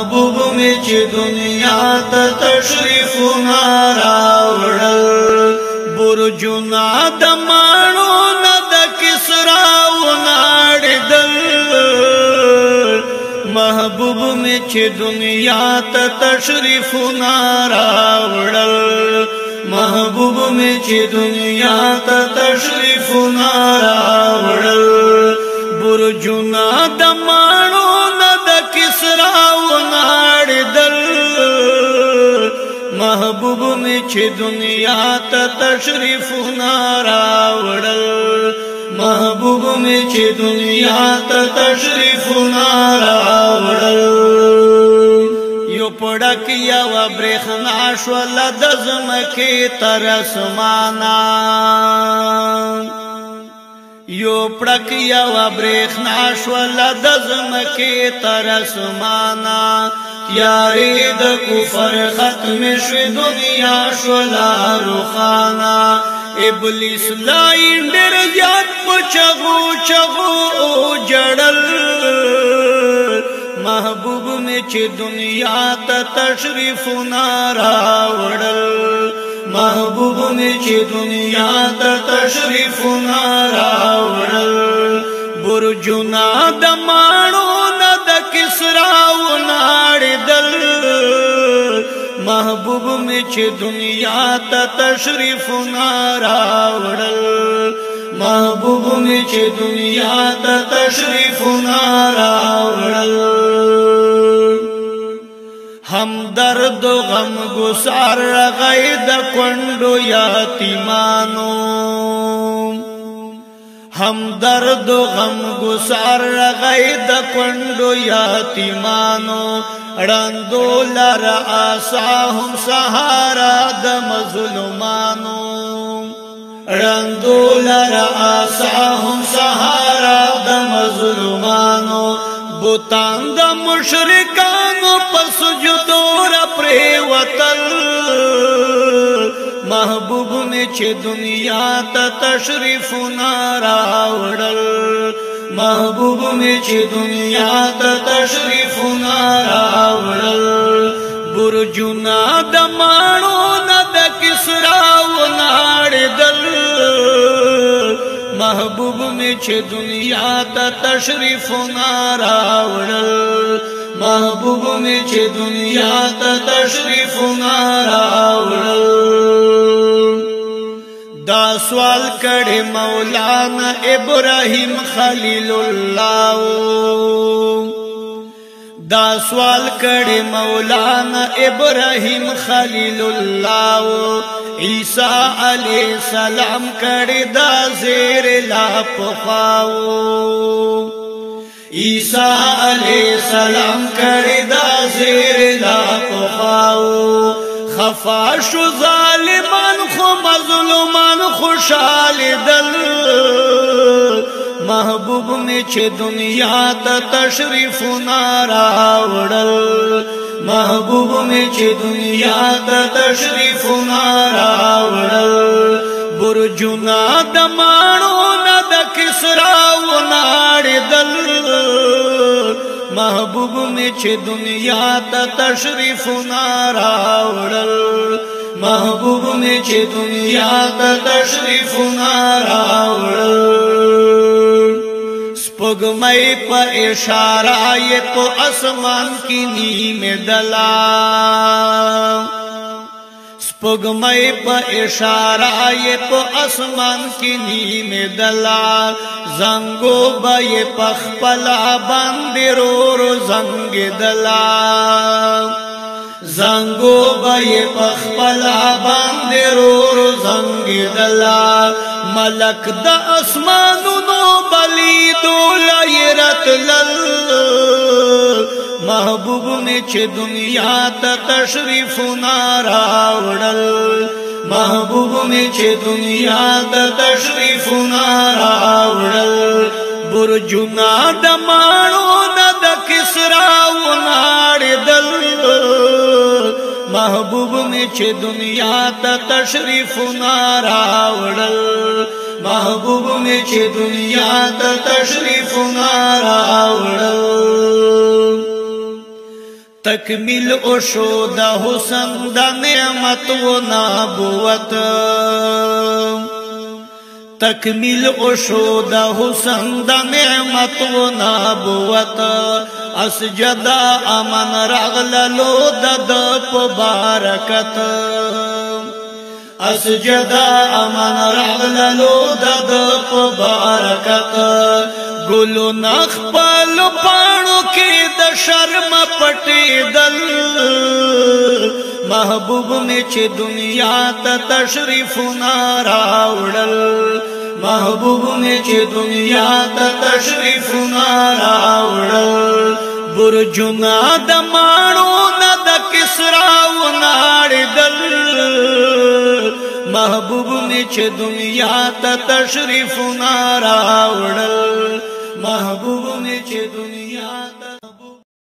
محبوب می چې دنیا ته تشریفونه راوړل برجونه د ماڼو نه د کسرا وناړېدل محبوب می چې دنیا ته تشریفونه راوړل محبوب می چې دنیا ته تشریفونه راوړل برجونه د ماڼو نه د کسرا وناړېدل محبوب می چې دنیا ته تشریفونه راوړل محبوب می چې دنیا ته تشریفونه راوړل یو پړک یو برېښنا شوله د ځمکې تر اسمانه یو پړک یو برېښنا شوله د ځمکې تر اسمانه یاري د کفر ختم شوه دنیا شولا روخانه ابلیس لاین ډېر زیات په چغو چغو جړل محبوب می چې دنیا ته تشریفونه راوړل محبوب می چې دنیا ته تشریفونه راوړل برجونه د ماڼو نه د کسرا وناړېدل محبوب می چې دنیا ته تشریفونه راوړل محبوب می چې دنیا ته تشریفونه راوړل همدرد و غم گسار رغی د کونډو یتیمانو همدرد و غم گسار رغی د کونډو یتیمانو ړندو لر آساهم سهارا د مظلومانو ړندو لر آساهم سهارا د مظلومانو بوتان د مشرکانو په سجدو را پریوتل محبوب می چې دنیا ته تشریفونه راوړل محبوب می چې دنیا ته تشریفونه راوړل برجونه د ماڼو نه د کسرا وناړېدل محبوب می چې دنیا ته تشریفونه راوړل محبوب می چې دنیا ته تشریفونه راوړل دا سوال کړي مولانا ابراهیم خلیل الله دا سوال کړي مولانا ابراهیم خلیل الله عیسی علیہ السلام کړي دا زیر لا پخاو عیسی علیہ السلام کړي دا زیر لا پخاو خفا شو ظالمان خو مظلومان خوشحال دل محبوب می چې دنیا ته تشریفونه راوړل محبوب می چې دنیا ته تشریفونه راوړل برجونه د ماڼو نه د کسرا وناړېدل محبوب می چې دنیا ته تشریفونه راوړل محبوب می چې دنیا ته تشریفونه راوړل سپوږمۍ په اشاره یې په اسمان کې نیمه دلا سپوږمۍ په اشاره یې په اسمان کې نیمه دلا زنګو به یې په خپله باندې رو زنګ دلا زنګو به یې په خپله باندې رو زنګ دلا ملک د اسمانونو بلیدو لای رتلل محبوب می چې دنیا ته تشریفونه راوړل محبوب می چې دنیا ته تشریفونه راوړل برجونه د ماڼو نه د کسرا وناړېدل محبوب می چې دنیا ته تشریفونه راوړل محبوب می چې دنیا ته تشریفونه راوړل تکمیل اوشو دا حسن دا نعمت و نبوت تکمیل اوشو دا حسن دا نعمت و نبوت اسجدا امن رغللو د پبارکت اسجدا امن رغللو د پبارکت گلو نخپل پانو کی د شرم پټی دل محبوب میں چھ دنیا تا تشریف ناراوڑل محبوب میں چھ دنیا تا تشریف ناراوڑل برجنا دمانو ند کسراو ناردل محبوب میں چھ دنیا تا تشریف ناراوڑل محبوب میں چھ دنیا